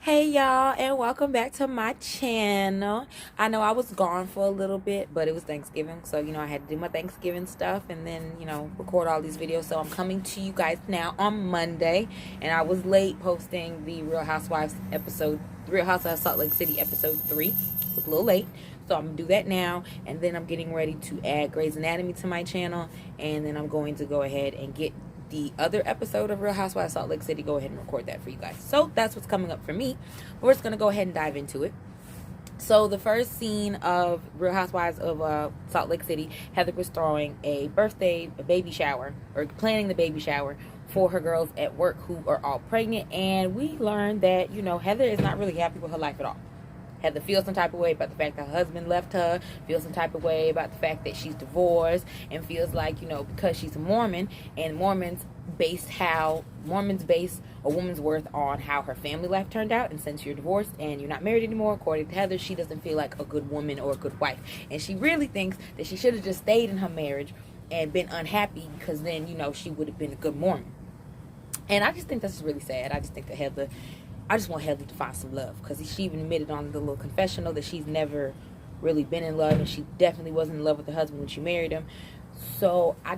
Hey y'all, and welcome back to my channel. I know I was gone for a little bit, but it was Thanksgiving, so I had to do my Thanksgiving stuff and then record all these videos. So I'm coming to you guys now on Monday, and I was late posting the Real Housewives Salt Lake City episode 3. It was a little late, so I'm gonna do that now, and then I'm getting ready to add Grey's Anatomy to my channel, and then I'm going to go ahead and get the other episode of Real Housewives Salt Lake City, go ahead and record that for you guys. So that's what's coming up for me. We're just going to go ahead and dive into it. So the first scene of Real Housewives of Salt Lake City, Heather was throwing a baby shower, or planning the baby shower for her girls at work who are all pregnant. And we learned that, Heather is not really happy with her life at all. Heather feels some type of way about the fact that her husband left her, feels some type of way about the fact that she's divorced, and feels like, because she's a Mormon, and Mormons base a woman's worth on how her family life turned out, and since you're divorced and you're not married anymore, according to Heather, she doesn't feel like a good woman or a good wife. And she really thinks that she should have just stayed in her marriage and been unhappy, because then, she would have been a good Mormon. And I just think that's really sad. I just want Heather to find some love, because she even admitted on the little confessional that she's never really been in love, and she definitely wasn't in love with her husband when she married him. So I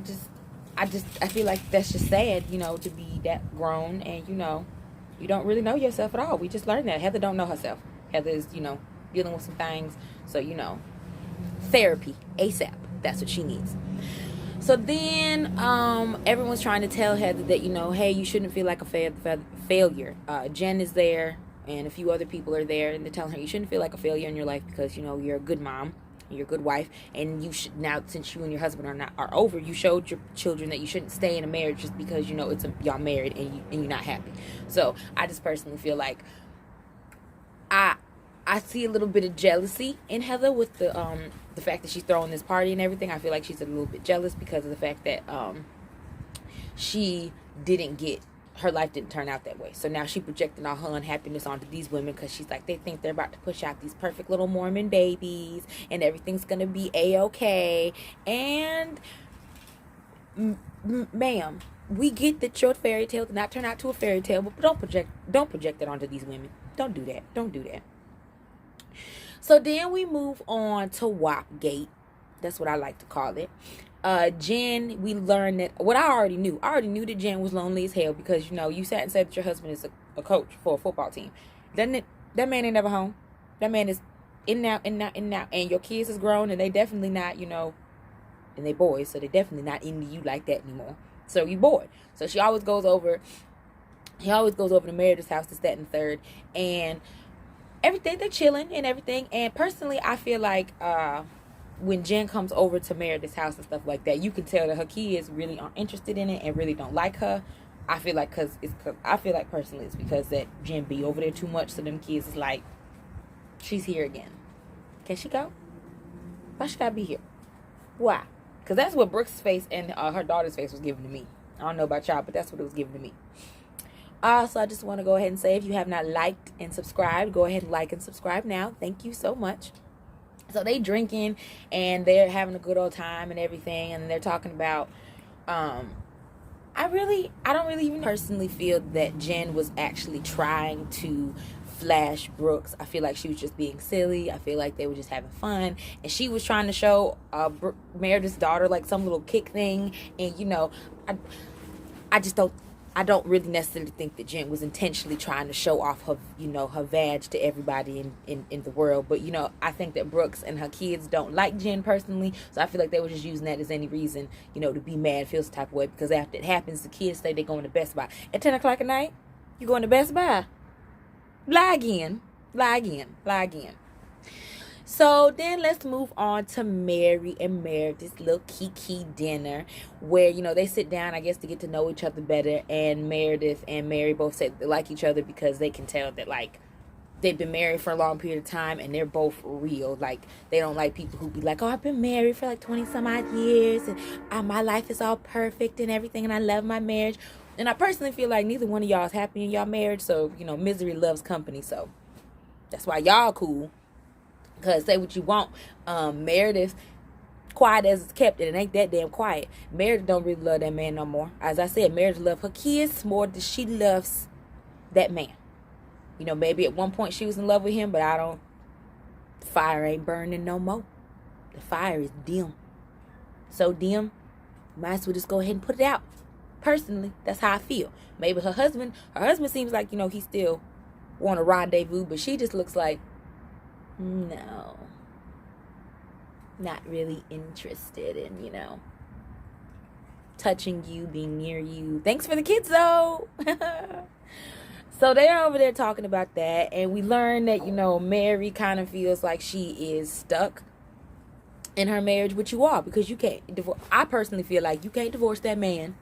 feel like that's just sad, to be that grown and you don't really know yourself at all. We just learned that Heather don't know herself. Heather is dealing with some things, so therapy ASAP. That's what she needs. So then everyone's trying to tell Heather that, hey, you shouldn't feel like a failure. Jen is there, and a few other people are there, and they're telling her you shouldn't feel like a failure in your life, because, you're a good mom, you're a good wife, and you should, now since you and your husband are over, you showed your children that you shouldn't stay in a marriage just because, y'all married and you're not happy. So I just personally feel like I see a little bit of jealousy in Heather with the fact that she's throwing this party and everything. I feel like she's a little bit jealous because of the fact that her life didn't turn out that way. So now she's projecting all her unhappiness onto these women, because she's like, they think they're about to push out these perfect little Mormon babies and everything's gonna be a-okay. And ma'am, we get that your fairy tale did not turn out to a fairy tale, but don't project it onto these women. Don't do that. So then we move on to WAPgate. That's what I like to call it. Jen, we learned that what I already knew. I already knew that Jen was lonely as hell, because you sat and said that your husband is a coach for a football team. Doesn't it? That man ain't never home. That man is in and out, and your kids is grown, and they definitely not, and they boys, so they definitely not into you like that anymore. So you bored. So he always goes over to Meredith's house, this, that, and third, and everything, they're chilling and everything. And personally, I feel like when Jen comes over to Meredith's house and stuff like that, you can tell that her kids really aren't interested in it and really don't like her. I feel like personally it's because that Jen be over there too much, so them kids is like, she's here again. Can she go? Why should I be here? Why? Because that's what Brooke's face and her daughter's face was giving to me. I don't know about y'all, but that's what it was giving to me. So I just want to go ahead and say, if you have not liked and subscribed, go ahead and like and subscribe now. Thank you so much. So they drinking and they're having a good old time and everything, and they're talking about I don't really even personally feel that Jen was actually trying to flash Brooks. I feel like she was just being silly. I feel like they were just having fun, and she was trying to show Meredith's daughter like some little kick thing. And I don't really necessarily think that Jen was intentionally trying to show off her, her vag to everybody in the world. But, I think that Brooks and her kids don't like Jen personally. So I feel like they were just using that as any reason, to be mad, feel some type of way. Because after it happens, the kids say they're going to Best Buy. At 10 o'clock at night, you going to Best Buy. Lie again. So then let's move on to Mary and Meredith's little kiki dinner, where, they sit down, I guess, to get to know each other better. And Meredith and Mary both say they like each other because they can tell that, like, they've been married for a long period of time, and they're both real. Like, they don't like people who be like, oh, I've been married for like 20 some odd years, and my life is all perfect and everything, and I love my marriage. And I personally feel like neither one of y'all is happy in y'all marriage. So, misery loves company. So that's why y'all cool. Because say what you want, Meredith, quiet as it's kept, and it ain't that damn quiet. Meredith don't really love that man no more. As I said, Meredith loves her kids more than she loves that man. You know, maybe at one point she was in love with him, but the fire ain't burning no more. The fire is dim. So dim, might as well just go ahead and put it out. Personally, that's how I feel. Maybe her husband seems like, he still want a rendezvous, but she just looks like, no, not really interested in, touching you, being near you. Thanks for the kids, though. So they're over there talking about that, and we learn that, Mary kind of feels like she is stuck in her marriage, which you are, because you can't divorce. I personally feel like you can't divorce that man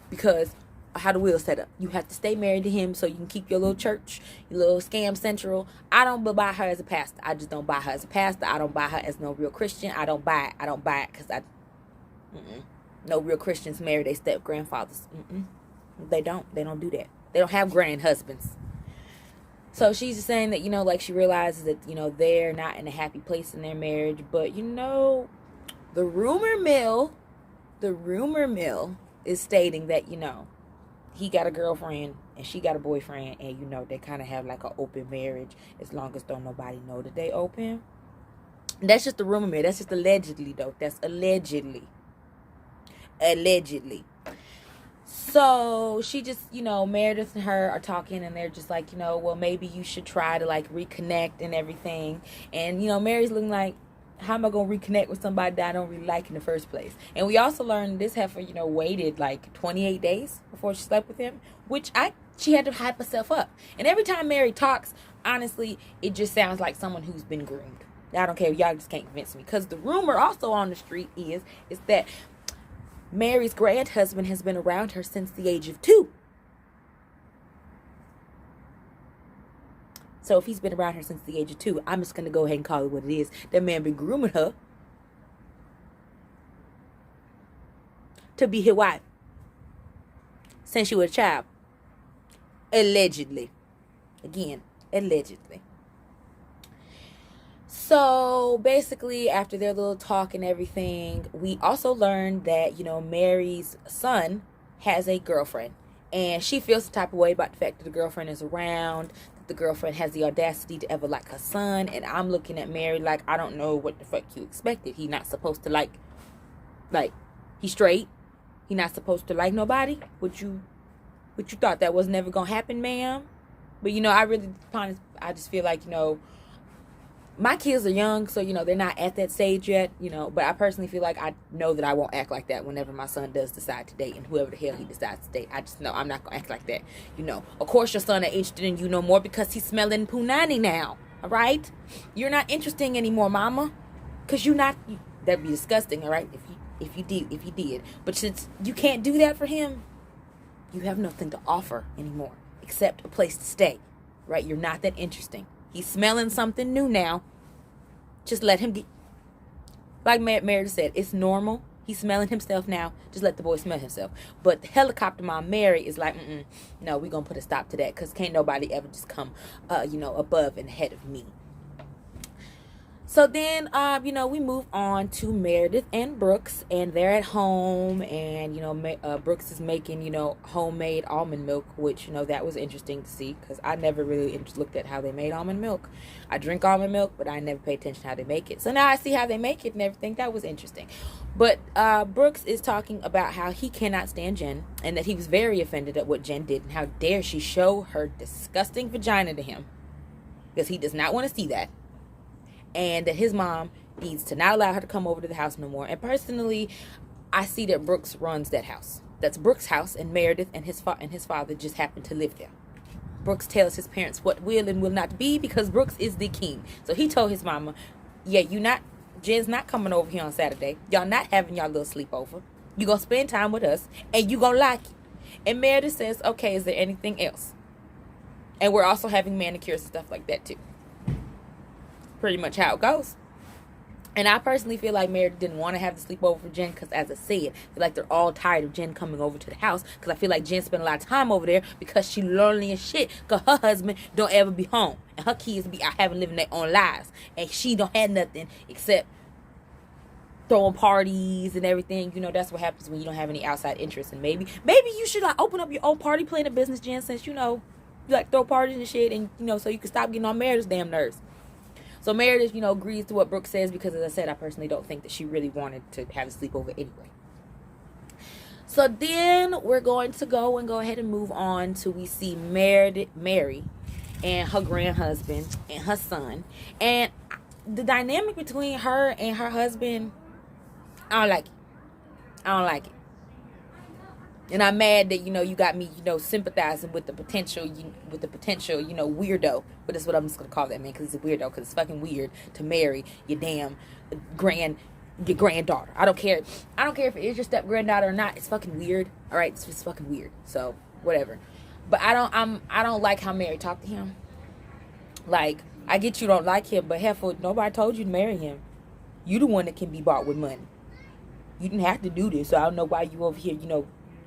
because how the wheel's set up. You have to stay married to him so you can keep your little church, your little scam central. I don't buy her as a pastor. I just don't buy her as a pastor. I don't buy her as no real Christian. I don't buy it because no real Christians marry their step grandfathers. They don't do that. They don't have grand husbands. So she's just saying that, like she realizes that, they're not in a happy place in their marriage. But, the rumor mill is stating that, he got a girlfriend and she got a boyfriend. And, they kind of have like an open marriage as long as don't nobody know that they open. That's just the rumor mill. That's just allegedly, though. That's allegedly. So she just, Meredith and her are talking, and they're just like, well, maybe you should try to like reconnect and everything. And, Mary's looking like, how am I going to reconnect with somebody that I don't really like in the first place? And we also learned this heifer, waited like 28 days before she slept with him, which she had to hype herself up. And every time Mary talks, honestly, it just sounds like someone who's been groomed. I don't care. Y'all just can't convince me. Because the rumor also on the street is that Mary's grand husband has been around her since the age of 2. So if he's been around her since the age of 2, I'm just going to go ahead and call it what it is. That man been grooming her to be his wife since she was a child. Allegedly. Again, allegedly. So basically, after their little talk and everything, we also learned that, Mary's son has a girlfriend. And she feels the type of way about the fact that the girlfriend is around, that the girlfriend has the audacity to ever like her son. And I'm looking at Mary like, I don't know what the fuck you expected. He not supposed to like, he's straight. He not supposed to like nobody. What you thought that was never going to happen, ma'am? But, I just feel like, my kids are young, so, they're not at that stage yet, but I personally feel like I know that I won't act like that whenever my son does decide to date, and whoever the hell he decides to date. I just know I'm not going to act like that, Of course your son ain't interested in you no more because he's smelling punani now, all right? You're not interesting anymore, mama, because that'd be disgusting, all right, if you did. But since you can't do that for him, you have nothing to offer anymore except a place to stay, right? You're not that interesting. He's smelling something new now. Just let him get... Like Meredith said, it's normal. He's smelling himself now. Just let the boy smell himself. But the helicopter mom, Mary, is like, no, we're going to put a stop to that. Because can't nobody ever just come, above and ahead of me. So then, we move on to Meredith and Brooks, and they're at home, and, Brooks is making, homemade almond milk, which, that was interesting to see, because I never really looked at how they made almond milk. I drink almond milk, but I never pay attention to how they make it. So now I see how they make it and everything. That was interesting. But Brooks is talking about how he cannot stand Jen, and that he was very offended at what Jen did, and how dare she show her disgusting vagina to him, because he does not want to see that. And that his mom needs to not allow her to come over to the house no more. And personally, I see that Brooks runs that house. That's Brooks' house, and Meredith and his father just happen to live there. Brooks tells his parents what will and will not be, because Brooks is the king. So he told his mama, yeah, Jen's not coming over here on Saturday. Y'all not having y'all little sleepover. You gonna spend time with us, and you gonna like it. And Meredith says, okay, is there anything else? And we're also having manicures and stuff like that too. Pretty much how it goes. And I personally feel like Meredith didn't want to have the sleepover for Jen, because, as I said, I feel like they're all tired of Jen coming over to the house, because I feel like Jen spent a lot of time over there because she lonely as shit, because her husband don't ever be home, and her kids be out having living their own lives, and she don't have nothing except throwing parties and everything. That's what happens when you don't have any outside interest. And maybe you should open up your own party, plan a business, Jen, since You like throw parties and shit, and so you can stop getting on Meredith's damn nerves. So Meredith, agrees to what Brooke says because, as I said, I personally don't think that she really wanted to have a sleepover anyway. So then we're going to go ahead and move on to we see Mary and her grandhusband and her son. And the dynamic between her and her husband, I don't like it. I don't like it. And I'm mad that, you got me, sympathizing with the potential, weirdo. But that's what I'm just going to call that man, because he's a weirdo, because it's fucking weird to marry your damn granddaughter. I don't care. I don't care if it is your step granddaughter or not. It's fucking weird. All right. It's just fucking weird. So whatever. But I don't like how Mary talked to him. Like, I get you don't like him, but hell, nobody told you to marry him. You the one that can be bought with money. You didn't have to do this. So I don't know why you over here,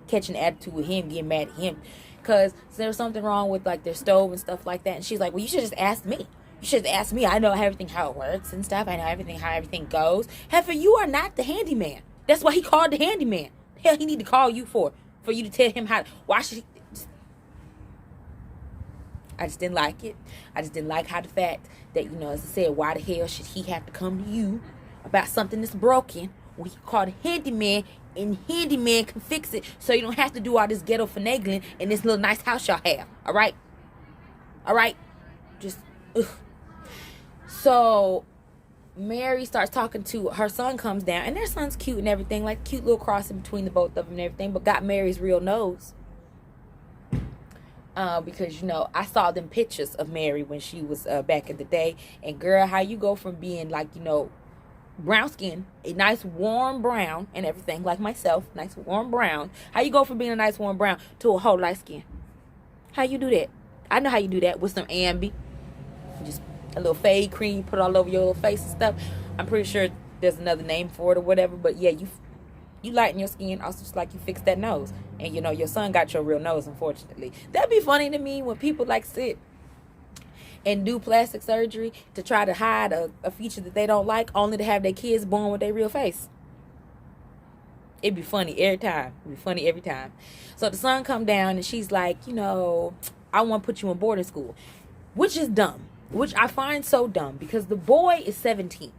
catching attitude with him, getting mad at him. Because there's something wrong with, like, their stove and stuff like that. And she's like, well, you should just ask me. You should have asked me. I know everything, how it works and stuff. I know everything, how everything goes. Heifer, you are not the handyman. That's why he called the handyman. Hell, he need to call you for you to tell him how. Why should he? I just didn't like it. I just didn't like how the fact that, as I said, why the hell should he have to come to you about something that's broken when he called a handyman, and handyman can fix it so you don't have to do all this ghetto finagling in this little nice house y'all have. All right? All right? Just, ugh. So Mary starts talking to her son, comes down, and their son's cute and everything, like cute little cross in between the both of them and everything, but got Mary's real nose. Because I saw them pictures of Mary when she was back in the day, and girl, how you go from being like brown skin, a nice warm brown and everything, like myself, nice warm brown, how you go from being a nice warm brown to a whole light skin? How you do that? I know how you do that with some Ambi, just a little fade cream, you put it all over your little face and stuff. I'm pretty sure there's another name for it or whatever, but yeah, you lighten your skin also, just like you fix that nose. And your son got your real nose, unfortunately. That'd be funny to me when people like sit and do plastic surgery to try to hide a feature that they don't like, only to have their kids born with their real face. It'd be funny every time. It'd be funny every time. So the son come down and she's like, I want to put you in boarding school, which is dumb. Which I find so dumb, because the boy is 17.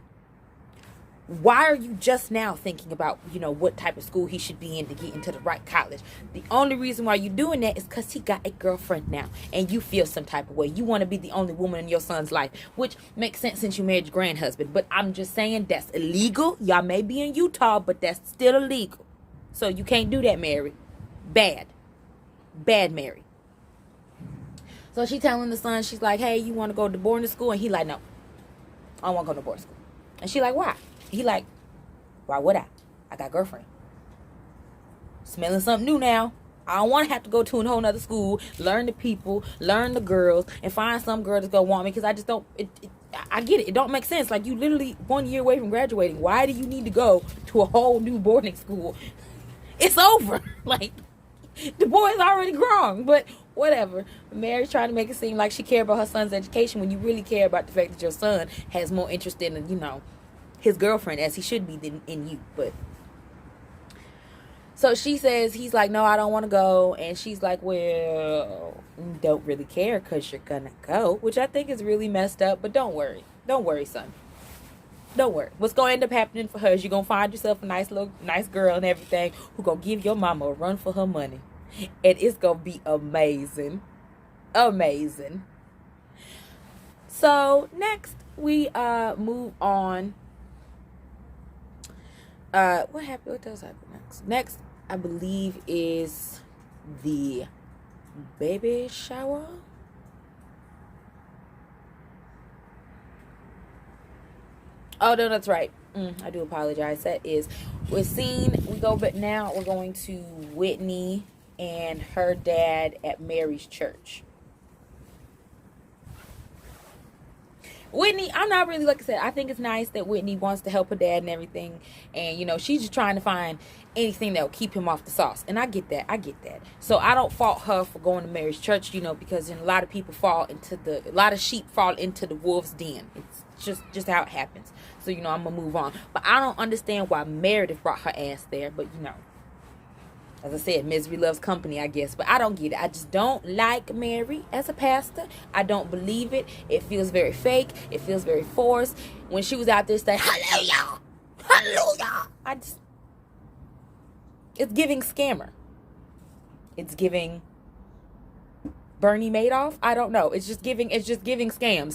Why are you just now thinking about, what type of school he should be in to get into the right college? The only reason why you're doing that is because he got a girlfriend now, and you feel some type of way. You want to be the only woman in your son's life, which makes sense since you married your grandhusband. But I'm just saying that's illegal. Y'all may be in Utah, but that's still illegal. So you can't do that, Mary. Bad. Bad, Mary. So she telling the son, she's like, hey, you want to go to boarding school? And he like, no, I don't want to go to boarding school. And she like, why? He like, why would I? I got a girlfriend. Smelling something new now. I don't want to have to go to a whole nother school, learn the people, learn the girls, and find some girl that's going to want me, because I just don't, I get it. It don't make sense. Like, you literally 1 year away from graduating. Why do you need to go to a whole new boarding school? It's over. Like, the boy's already grown, but whatever. Mary's trying to make it seem like she cares about her son's education when you really care about the fact that your son has more interest in, his girlfriend, as he should be, than in you. But so she says, he's like, no, I don't want to go. And she's like, well, don't really care because you're gonna go, which I think is really messed up. But don't worry. Don't worry, son. Don't worry. What's going to end up happening for her is you're going to find yourself a nice girl and everything who going to give your mama a run for her money. And it's going to be amazing. Amazing. So, next, we move on. What happened? What else happened next? Next, I believe, is the baby shower. Oh, no, that's right. I do apologize. That is, we go, but now we're going to Whitney and her dad at Mary's church. Whitney, I'm not really, like I said, I think it's nice that Whitney wants to help her dad and everything. And, she's just trying to find anything that will keep him off the sauce. And I get that. So I don't fault her for going to Mary's church, because a lot of people a lot of sheep fall into the wolf's den. It's just how it happens. So, I'm going to move on. But I don't understand why Meredith brought her ass there. But, As I said, misery loves company, I guess. But I don't get it. I just don't like Mary as a pastor. I don't believe it. It feels very fake. It feels very forced. When she was out there saying, hallelujah, hallelujah, it's giving scammer. It's giving Bernie Madoff. I don't know. It's just giving scam.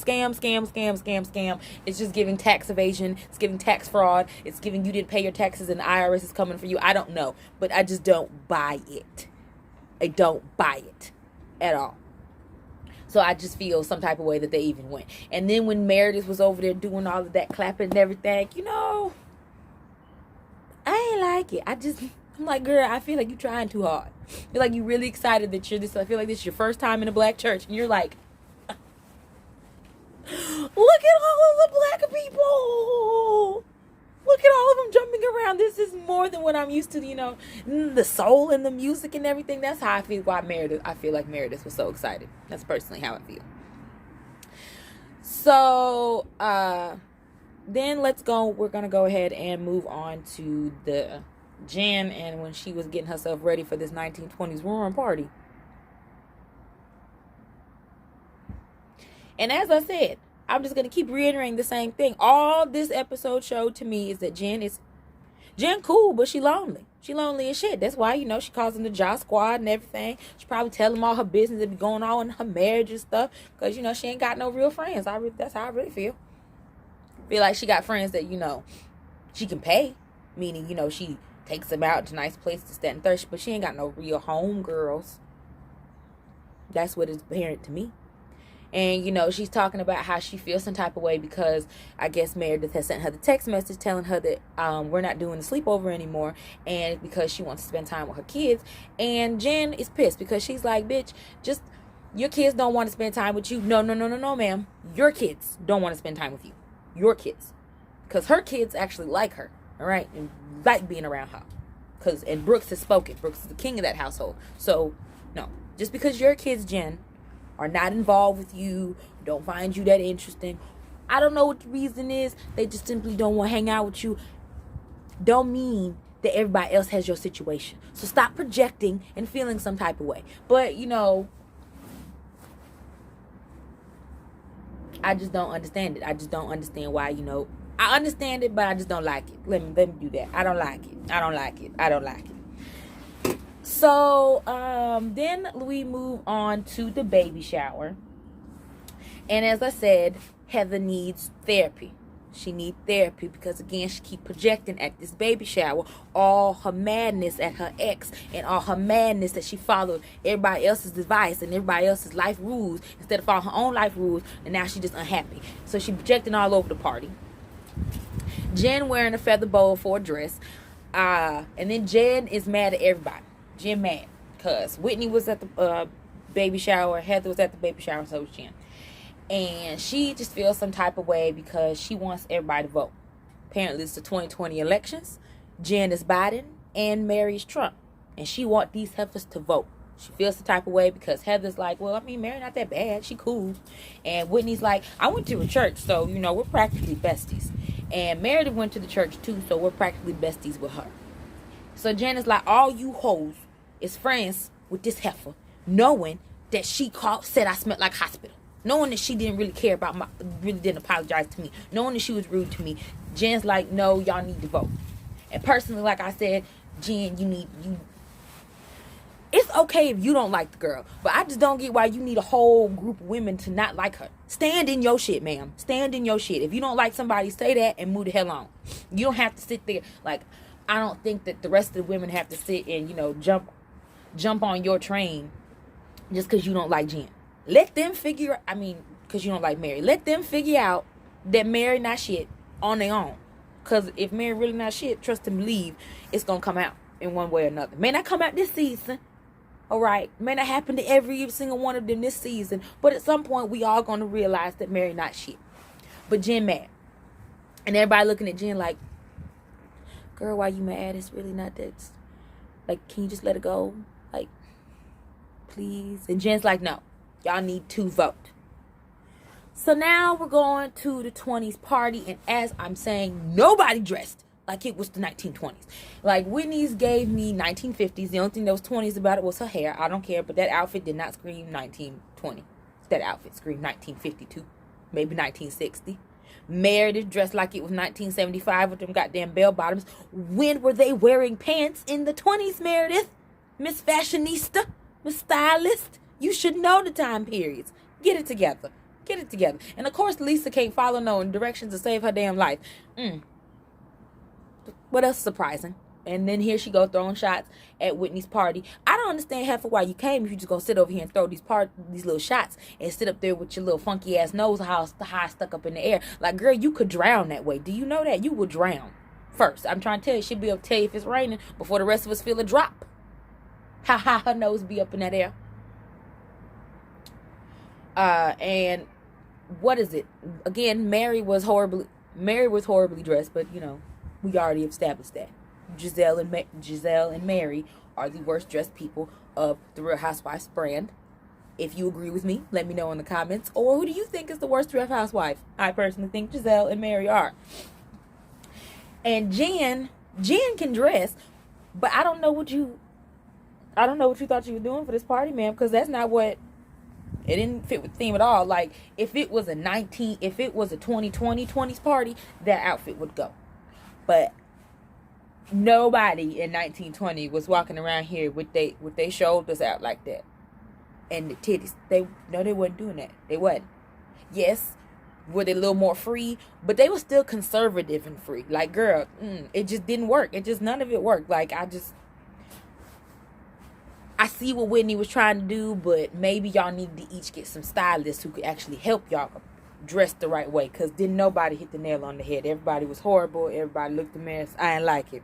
It's just giving tax evasion. It's giving tax fraud. It's giving you didn't pay your taxes and the IRS is coming for you. I don't know. But I just don't buy it. I don't buy it at all. So I just feel some type of way that they even went. And then when Meredith was over there doing all of that clapping and everything, I ain't like it. I'm like, girl, I feel like you're trying too hard. I feel like you're really excited that you're this. I feel like this is your first time in a black church. And you're like, look at all of the black people. Look at all of them jumping around. This is more than what I'm used to, the soul and the music and everything. That's how I feel I feel like Meredith was so excited. That's personally how I feel. So, then we're going to go ahead and move on to the Jen, and when she was getting herself ready for this 1920s roaring party. And as I said, I'm just going to keep reiterating the same thing. All this episode showed to me is that Jen cool, but she lonely. She lonely as shit. That's why, she calls them the Josh Squad and everything. She probably tell them all her business that be going on in her marriage and stuff. Because, she ain't got no real friends. That's how I really feel. Feel like she got friends that, she can pay. Meaning, she takes them out to nice places, that and third, but she ain't got no real home girls. That's what is apparent to me. And, she's talking about how she feels some type of way because I guess Meredith has sent her the text message telling her that we're not doing the sleepover anymore, and because she wants to spend time with her kids. And Jen is pissed because she's like, bitch, just your kids don't want to spend time with you. No, ma'am. Your kids don't want to spend time with you. Your kids. Because her kids actually like her. All right, and like being around her, and Brooks has spoken. Brooks is the king of that household. So, no, just because your kids, Jen, are not involved with you, don't find you that interesting, I don't know what the reason is. They just simply don't want to hang out with you. Don't mean that everybody else has your situation. So stop projecting and feeling some type of way. But I just don't understand it. I just don't understand why, I understand it, but I just don't like it. Let me do that. I don't like it. So, then we move on to the baby shower. And as I said, Heather needs therapy. She needs therapy because, again, she keeps projecting at this baby shower all her madness at her ex and all her madness that she followed everybody else's advice and everybody else's life rules instead of following her own life rules. And now she's just unhappy. So she projecting all over the party. Jen wearing a feather boa for a dress. And then Jen is mad at everybody. Jen mad. Because Whitney was at the baby shower. Heather was at the baby shower. So was Jen. And she just feels some type of way because she wants everybody to vote. Apparently it's the 2020 elections. Jen is Biden and Mary is Trump. And she wants these heifers to vote. She feels the type of way because Heather's like, well, Mary not that bad. She cool. And Whitney's like, I went to a church, so, we're practically besties. And Meredith went to the church, too, so we're practically besties with her. So Jen is like, all you hoes is friends with this heifer, knowing that she said I smelled like hospital. Knowing that she didn't really care about really didn't apologize to me. Knowing that she was rude to me. Jen's like, no, y'all need to vote. And personally, like I said, Jen, it's okay if you don't like the girl, but I just don't get why you need a whole group of women to not like her. Stand in your shit, ma'am. Stand in your shit. If you don't like somebody, say that and move the hell on. You don't have to sit there. Like, I don't think that the rest of the women have to sit and, jump on your train just because you don't like Jen. Let them because you don't like Mary. Let them figure out that Mary not shit on their own. Because if Mary really not shit, trust and believe, it's going to come out in one way or another. May not come out this season. All right, may not happen to every single one of them this season, but at some point we all gonna realize that Mary not shit. But Jen mad, and everybody looking at Jen like, "Girl, why you mad? It's really not that. Like, can you just let it go? Like, please." And Jen's like, "No, y'all need to vote." So now we're going to the 20s party, and as I'm saying, nobody dressed like it was the 1920s. Like, Whitney's gave me 1950s. The only thing that was 20s about it was her hair. I don't care, but that outfit did not scream 1920. That outfit screamed 1952, maybe 1960. Meredith dressed like it was 1975 with them goddamn bell bottoms. When were they wearing pants in the 20s, Meredith? Miss Fashionista, Miss Stylist, you should know the time periods. Get it together. Get it together. And of course, Lisa can't follow no directions to save her damn life. What else is surprising? And then here she go throwing shots at Whitney's party. I don't understand half of why you came if you just gonna sit over here and throw these little shots and sit up there with your little funky ass nose high stuck up in the air. Like, girl, you could drown that way. Do you know that? You will drown. First, I'm trying to tell you, she'll be able to tell you if it's raining before the rest of us feel a drop. Her nose be up in that air. And what is it? Again, Mary was horribly dressed, but you know, we already established that. Giselle and Mary are the worst dressed people of the Real Housewives brand. If you agree with me, let me know in the comments. Or who do you think is the worst dressed housewife? I personally think Giselle and Mary are. And Jen can dress, but I don't know what you thought you were doing for this party, ma'am, because that's not what. It didn't fit with the theme at all. Like, if it was a 2020s party, that outfit would go. But nobody in 1920 was walking around here with they shoulders out like that and the titties. They weren't doing that. They wasn't. Yes, were they a little more free, but they were still conservative and free. Like, girl, it just didn't work. None of it worked. Like, I see what Whitney was trying to do, but maybe y'all need to each get some stylists who could actually help y'all dress the right way, because didn't nobody hit the nail on the head. Everybody was horrible. Everybody looked a mess. I ain't like it.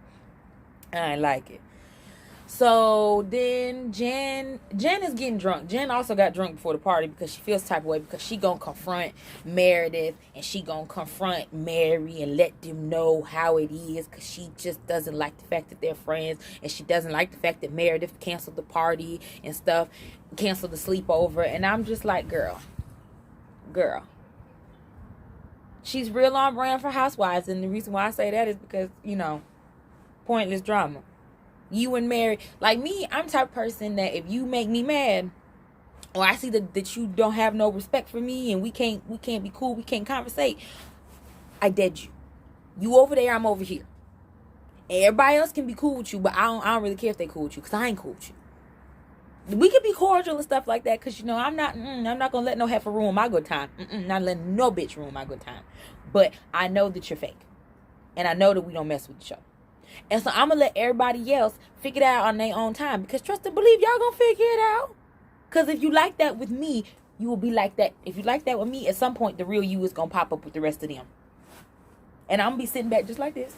So then Jen is getting drunk. Jen also got drunk before the party because she feels type of way, because she gonna confront Meredith and she gonna confront Mary and let them know how it is, because she just doesn't like the fact that they're friends, and she doesn't like the fact that Meredith canceled the party and stuff, canceled the sleepover. And I'm just like, girl, she's real on brand for Housewives. And the reason why I say that is because, you know, pointless drama. You and Mary, like me, I'm the type of person that if you make me mad, or I see that you don't have no respect for me, and we can't be cool, we can't conversate, I dead you. You over there, I'm over here. And everybody else can be cool with you, but I don't really care if they cool with you, because I ain't cool with you. We can be cordial and stuff like that, because, you know, I'm not gonna let no heifer ruin my good time. Not letting no bitch ruin my good time. But I know that you're fake, and I know that we don't mess with each other. And so I'm going to let everybody else figure it out on their own time. Because trust and believe, y'all going to figure it out. Because if you like that with me, you will be like that. If you like that with me, at some point, the real you is going to pop up with the rest of them. And I'm going to be sitting back just like this.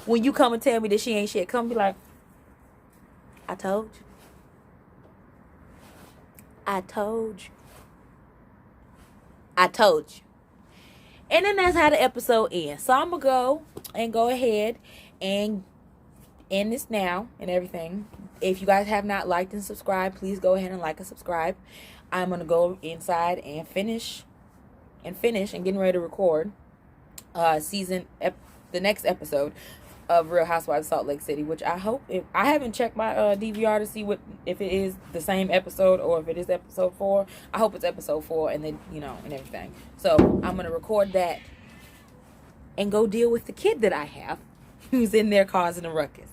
When you come and tell me that she ain't shit, come and be like, I told you. I told you. I told you. And then that's how the episode ends. So I'm going to go ahead and end this now and everything. If you guys have not liked and subscribed, please go ahead and like and subscribe. I'm going to go inside and finish and getting ready to record the next episode of Real Housewives of Salt Lake City, which I hope, I haven't checked my DVR to see if it is the same episode or if it is episode 4. I hope it's episode 4, and then, you know, and everything. So I'm going to record that and go deal with the kid that I have who's in there causing a ruckus.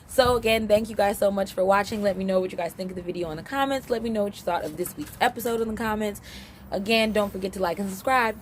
So again, thank you guys so much for watching. Let me know what you guys think of the video in the comments. Let me know what you thought of this week's episode in the comments. Again, don't forget to like and subscribe.